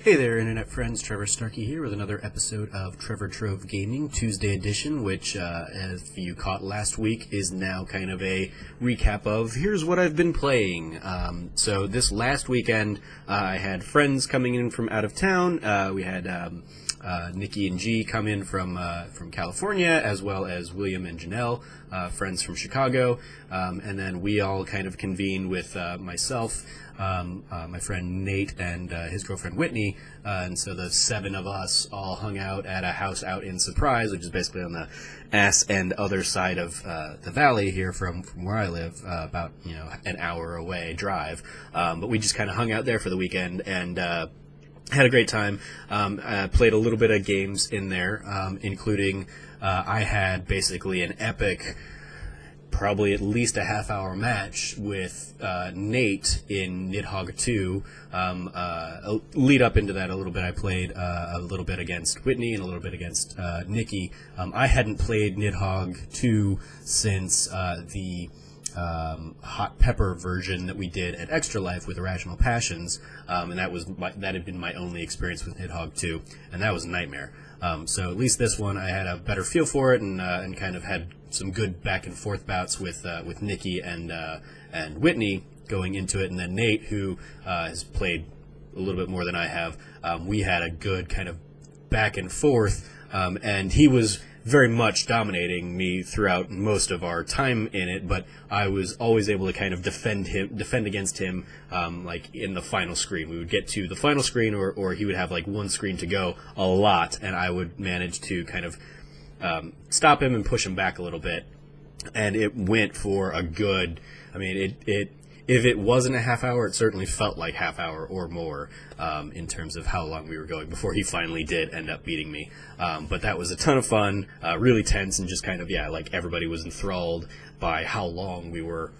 Hey there, Internet friends. Trevor Starkey here with another episode of Trevor Trove Gaming Tuesday edition, which, if you caught last week, is now kind of a recap of here's what I've been playing. So this last weekend, I had friends coming in from out of town. We had Nikki and G come in from California, as well as William and Janelle, friends from Chicago, and then we all kind of convened with myself, my friend Nate, and his girlfriend Whitney, and so the seven of us all hung out at a house out in Surprise, which is basically on the ass and other side of the valley here from where I live, about an hour away drive, but we just kind of hung out there for the weekend and had a great time. I played a little bit of games in there, including I had basically an epic, probably at least a half-hour match with Nate in Nidhogg 2. Lead up into that a little bit, I played a little bit against Whitney and a little bit against Nikki. I hadn't played Nidhogg 2 since the hot pepper version that we did at Extra Life with Irrational Passions, and that had been my only experience with Nidhogg 2, and that was a nightmare. So at least this one I had a better feel for it, and kind of had some good back and forth bouts with Nikki and Whitney going into it, and then Nate, who has played a little bit more than I have. We had a good kind of back and forth, and he was very much dominating me throughout most of our time in it, but I was always able to kind of defend against him, like in the final screen. We would get to the final screen, or he would have like one screen to go a lot, and I would manage to kind of stop him and push him back a little bit. And it went for a good, if it wasn't a half hour, it certainly felt like half hour or more, in terms of how long we were going before he finally did end up beating me. But that was a ton of fun, really tense, and just kind of, like everybody was enthralled by how long we were,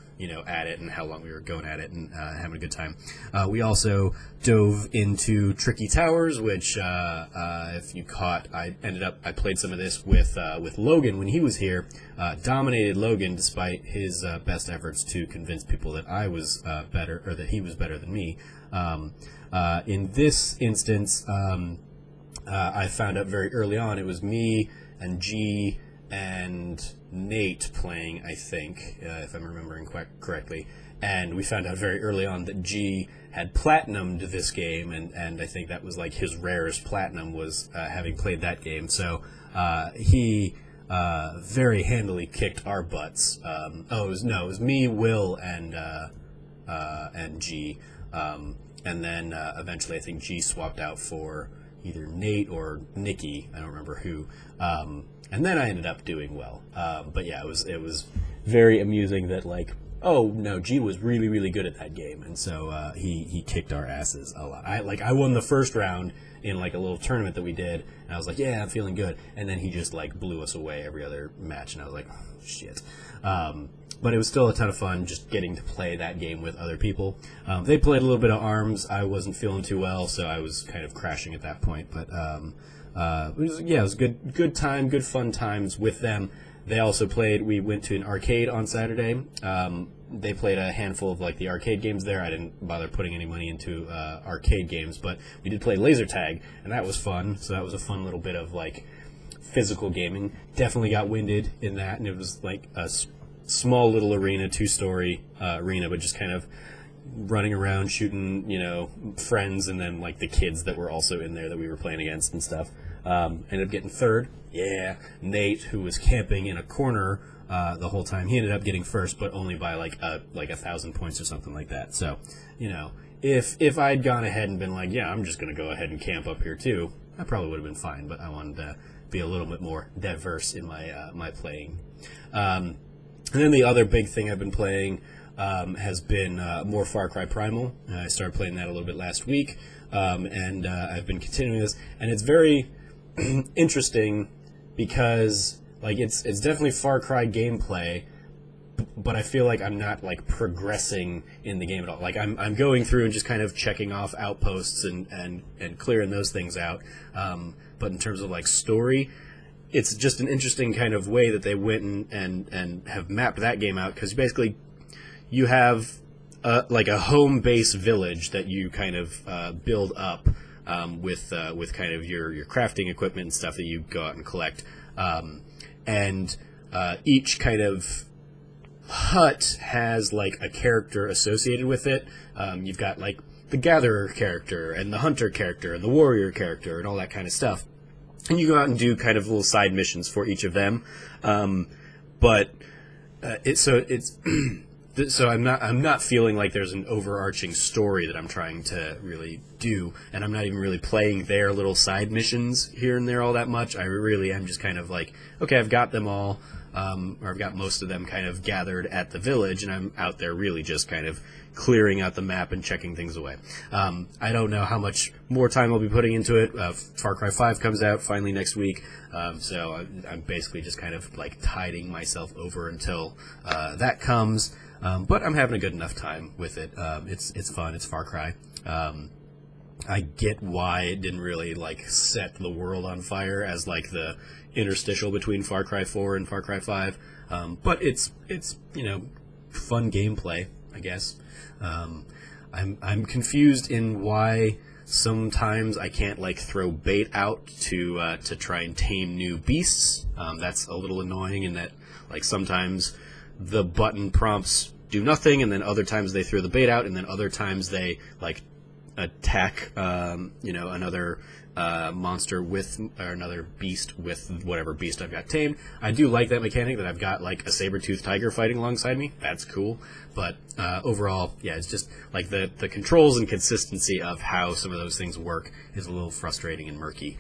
at it, and how long we were going at it, and having a good time. We also dove into Tricky Towers, which, if you caught, I played some of this with Logan when he was here. Dominated Logan despite his best efforts to convince people that I was better, or that he was better than me. In this instance, I found out very early on it was me and G and Nate playing, I think, if I'm remembering correctly. And we found out very early on that G had platinumed this game, and I think that was like his rarest platinum, was having played that game. So he very handily kicked our butts. It was me, Will, and G. And then eventually I think G swapped out for either Nate or Nikki. I don't remember who. And then I ended up doing well. But yeah, it was very amusing that, like, oh no, G was really, really good at that game, and so he kicked our asses a lot. I won the first round in like a little tournament that we did, and I was like, yeah, I'm feeling good. And then he just like blew us away every other match, and I was like, oh, shit. But it was still a ton of fun just getting to play that game with other people. They played a little bit of ARMS. I wasn't feeling too well, so I was kind of crashing at that point. But it was good time, good fun times with them. They also played. We went to an arcade on Saturday. They played a handful of like the arcade games there. I didn't bother putting any money into arcade games, but we did play laser tag, and that was fun. So that was a fun little bit of like physical gaming. Definitely got winded in that, and it was like a small little arena, 2-story arena, but just kind of running around shooting, friends, and then like the kids that were also in there that we were playing against and stuff. Ended up getting third. Yeah, Nate, who was camping in a corner the whole time, he ended up getting first, but only by like 1,000 points or something like that. So, if I'd gone ahead and been like, yeah, I'm just gonna go ahead and camp up here too, I probably would have been fine. But I wanted to be a little bit more diverse in my playing. And then the other big thing I've been playing has been more Far Cry Primal. I started playing that a little bit last week, and I've been continuing this, and it's very interesting because like it's definitely Far Cry gameplay, but I feel like I'm not like progressing in the game at all. Like I'm going through and just kind of checking off outposts and clearing those things out. But in terms of like story, it's just an interesting kind of way that they went and have mapped that game out, because basically you have like a home base village that you kind of build up with kind of your crafting equipment and stuff that you go out and collect. And each kind of hut has like a character associated with it. You've got like the gatherer character and the hunter character and the warrior character and all that kind of stuff. And you go out and do kind of little side missions for each of them. So I'm not feeling like there's an overarching story that I'm trying to really do, and I'm not even really playing their little side missions here and there all that much. I really am just kind of like, okay, I've got them all, or I've got most of them kind of gathered at the village, and I'm out there really just kind of clearing out the map and checking things away. I don't know how much more time I'll be putting into it. Far Cry 5 comes out finally next week, so I'm basically just kind of like tiding myself over until that comes. But I'm having a good enough time with it. It's fun. It's Far Cry. I get why it didn't really like set the world on fire as like the interstitial between Far Cry 4 and Far Cry 5. But it's fun gameplay, I guess. I'm confused in why sometimes I can't like throw bait out to try and tame new beasts. That's a little annoying in that like sometimes the button prompts do nothing, and then other times they throw the bait out, and then other times they like attack another monster with, or another beast with whatever beast I've got tamed. I do like that mechanic that I've got like a saber-toothed tiger fighting alongside me. That's cool. But overall, yeah, it's just like the controls and consistency of how some of those things work is a little frustrating and murky.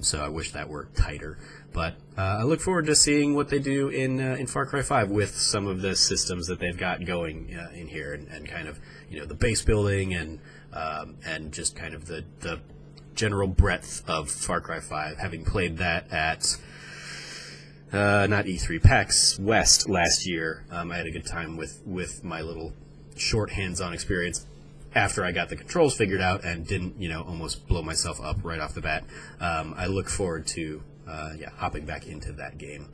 So I wish that were tighter. But I look forward to seeing what they do in Far Cry 5 with some of the systems that they've got going in here, and kind of the base building and just kind of the general breadth of Far Cry 5, having played that at not E3, PAX West last year. I had a good time with my little short hands-on experience after I got the controls figured out and didn't almost blow myself up right off the bat. I look forward to hopping back into that game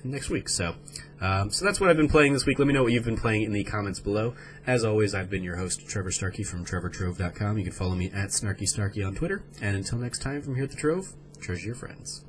next week. So that's what I've been playing this week. Let me know what you've been playing in the comments below. As always, I've been your host, Trevor Starkey from TrevorTrove.com. You can follow me at SnarkyStarkey on Twitter. And until next time, from here at the Trove, treasure your friends.